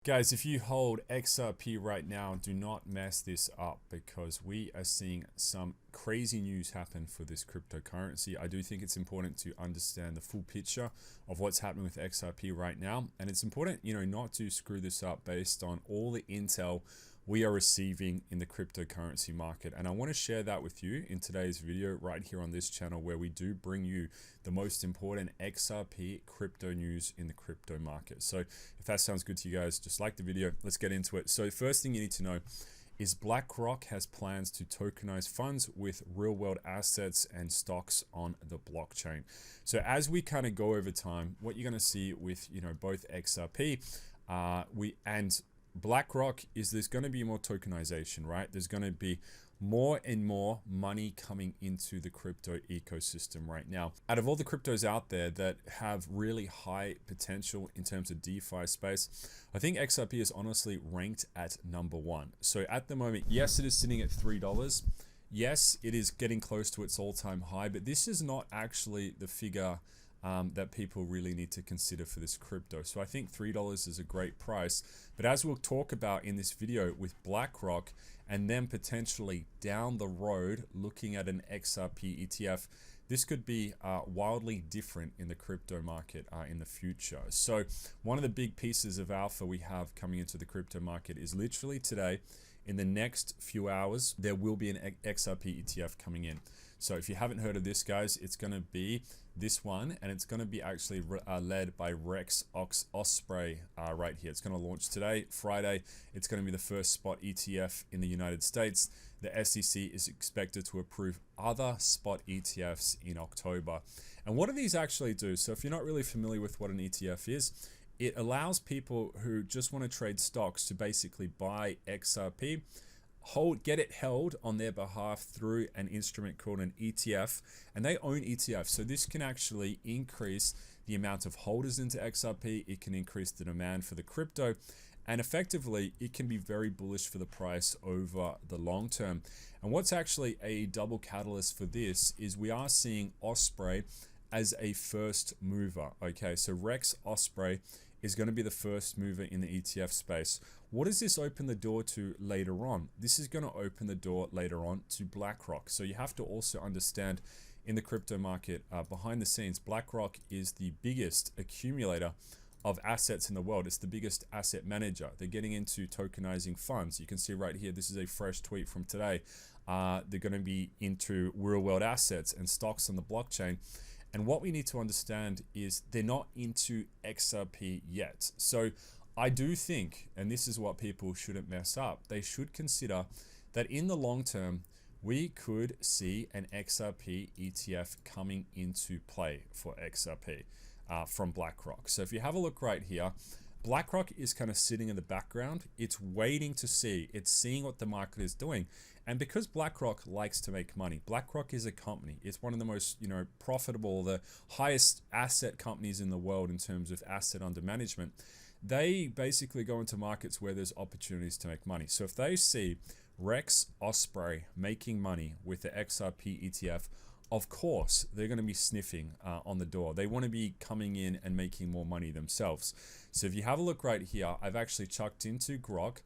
Guys, if you hold XRP right now, do not mess this up because we are seeing some crazy news happen for this cryptocurrency. I do think it's important to understand the full picture of what's happening with XRP right now. And it's important, not to screw this up based on all the intel we are receiving in the cryptocurrency market. And I want to share that with you in today's video right here on this channel, where we do bring you the most important XRP crypto news in the crypto market. So if that sounds good to you guys, just like the video, let's get into it. So first thing you need to know is BlackRock has plans to tokenize funds with real world assets and stocks on the blockchain. So as we kind of go over time, what you're going to see with, both XRP and BlackRock is there's going to be more tokenization, right? There's going to be more and more money coming into the crypto ecosystem right now. Out of all the cryptos out there that have really high potential in terms of DeFi space, I think XRP is honestly ranked at #1. So at the moment, yes, it is sitting at $3. Yes, it is getting close to its all-time high, but this is not actually the figure that people really need to consider for this crypto. So I think $3 is a great price. But as we'll talk about in this video with BlackRock, and then potentially down the road looking at an XRP ETF, this could be wildly different in the crypto market in the future. So one of the big pieces of alpha we have coming into the crypto market is literally today. In the next few hours, there will be an XRP ETF coming in. So if you haven't heard of this, guys, it's going to be this one, and it's going to be actually led by Rex Osprey right here. It's going to launch today, Friday. It's going to be the first spot ETF in the United States. The SEC is expected to approve other spot ETFs in October. And what do these actually do? So if you're not really familiar with what an ETF is, it allows people who just want to trade stocks to basically buy XRP, get it held on their behalf through an instrument called an ETF, and they own ETFs. So this can actually increase the amount of holders into XRP. It can increase the demand for the crypto, and effectively it can be very bullish for the price over the long term. And what's actually a double catalyst for this is we are seeing Osprey as a first mover. Okay, so Rex Osprey is going to be the first mover in the ETF space. What does this open the door to later on? This is going to open the door later on to BlackRock. So you have to also understand in the crypto market, behind the scenes, BlackRock is the biggest accumulator of assets in the world. It's the biggest asset manager. They're getting into tokenizing funds. You can see right here, this is a fresh tweet from today. They're going to be into real world assets and stocks on the blockchain. And what we need to understand is they're not into XRP yet. So I do think, and this is what people shouldn't mess up, they should consider that in the long term, we could see an XRP ETF coming into play for XRP from BlackRock. So if you have a look right here, BlackRock is kind of sitting in the background. It's waiting to see, it's seeing what the market is doing. And because BlackRock likes to make money, BlackRock is a company. It's one of the most, profitable, the highest asset companies in the world in terms of asset under management. They basically go into markets where there's opportunities to make money. So if they see Rex Osprey making money with the XRP ETF, of course, they're going to be sniffing on the door. They want to be coming in and making more money themselves. So if you have a look right here, I've actually chucked into Grok.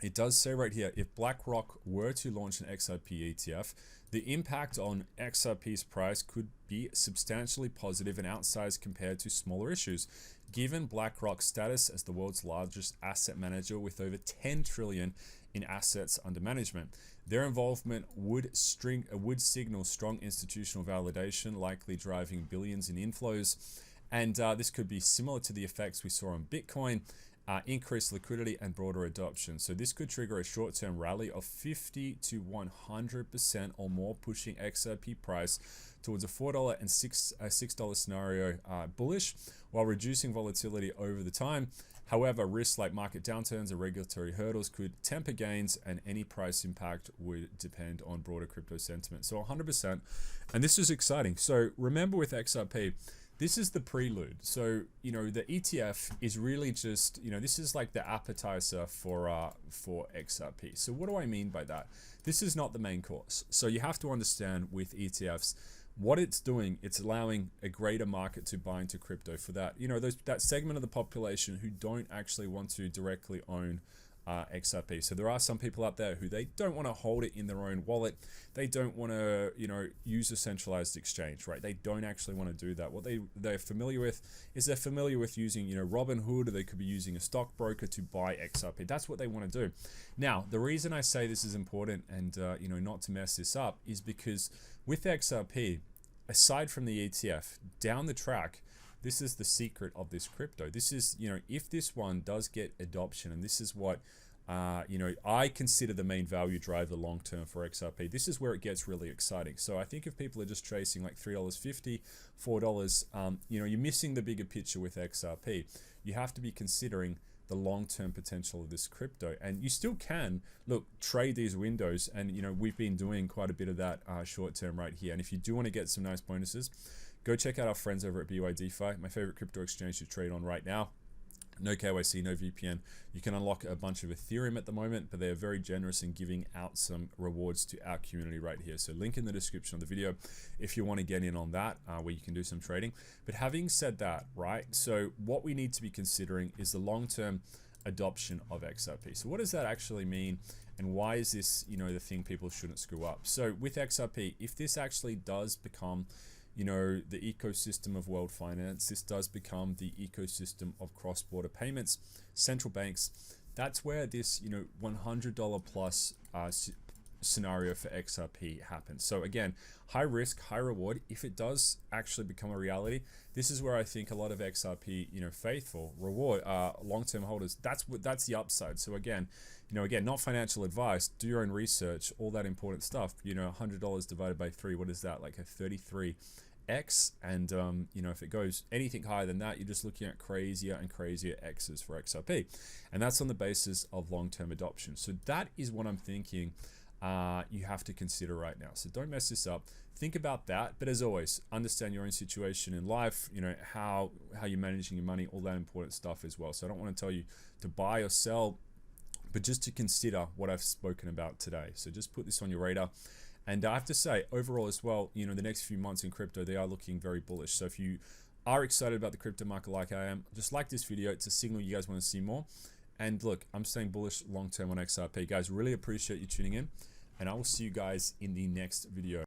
It does say right here, if BlackRock were to launch an XRP ETF, the impact on XRP's price could be substantially positive and outsized compared to smaller issues, given BlackRock's status as the world's largest asset manager with over 10 trillion in assets under management. Their involvement would signal strong institutional validation, likely driving billions in inflows. And this could be similar to the effects we saw on Bitcoin, increased liquidity and broader adoption. So this could trigger a short-term rally of 50 to 100% or more, pushing XRP price towards a $4 and $6 scenario bullish, while reducing volatility over the time. However, risks like market downturns or regulatory hurdles could temper gains, and any price impact would depend on broader crypto sentiment. So 100%, and this is exciting. So remember with XRP, this is the prelude. So, the ETF is really just, this is like the appetizer for XRP. So what do I mean by that? This is not the main course. So you have to understand with ETFs, what it's doing, it's allowing a greater market to buy into crypto for that, you know, that segment of the population who don't actually want to directly own XRP. So there are some people out there who they don't want to hold it in their own wallet. They don't want to, you know, use a centralized exchange, right? They don't actually want to do that. What they're familiar with is they're familiar with using, you know, Robinhood, or they could be using a stockbroker to buy XRP. That's what they want to do. Now, the reason I say this is important and, you know, not to mess this up is because with XRP, aside from the ETF, down the track, this is the secret of this crypto. This is, you know, if this one does get adoption, and this is what, you know, I consider the main value driver long term for XRP. This is where it gets really exciting. So I think if people are just chasing like $3.50, $4, you know, you're missing the bigger picture with XRP. You have to be considering the long-term potential of this crypto, and you still can trade these windows, and you know, we've been doing quite a bit of that short-term right here. And if you do want to get some nice bonuses, go check out our friends over at BYDeFi, my favorite crypto exchange to trade on right now. No KYC, no VPN. You can unlock a bunch of Ethereum at the moment, but they're very generous in giving out some rewards to our community right here. So link in the description of the video if you want to get in on that, where you can do some trading. But having said that, right, so what we need to be considering is the long-term adoption of XRP. So what does that actually mean? And why is this, you know, the thing people shouldn't screw up? So with XRP, if this actually does become, you know, the ecosystem of world finance, this does become the ecosystem of cross-border payments, central banks, that's where this, you know, $100 plus scenario for XRP happens. So again, high risk, high reward. If it does actually become a reality, this is where I think a lot of XRP, you know, faithful reward, long-term holders, that's the upside. So again, you know, again, not financial advice, do your own research, all that important stuff. You know, $100 divided by 3, what is that? Like a 33x. And you know, if it goes anything higher than that, you're just looking at crazier and crazier x's for XRP, and that's on the basis of long-term adoption. So that is what I'm thinking you have to consider right now. So don't mess this up. Think about that. But as always, understand your own situation in life, you know, how you're managing your money, all that important stuff as well. So I don't want to tell you to buy or sell, but just to consider what I've spoken about today. So just put this on your radar. And I have to say, overall as well, you know, the next few months in crypto, they are looking very bullish. So if you are excited about the crypto market like I am, just like this video. It's a signal you guys want to see more. And look, I'm staying bullish long term on XRP. Guys, really appreciate you tuning in, and I will see you guys in the next video.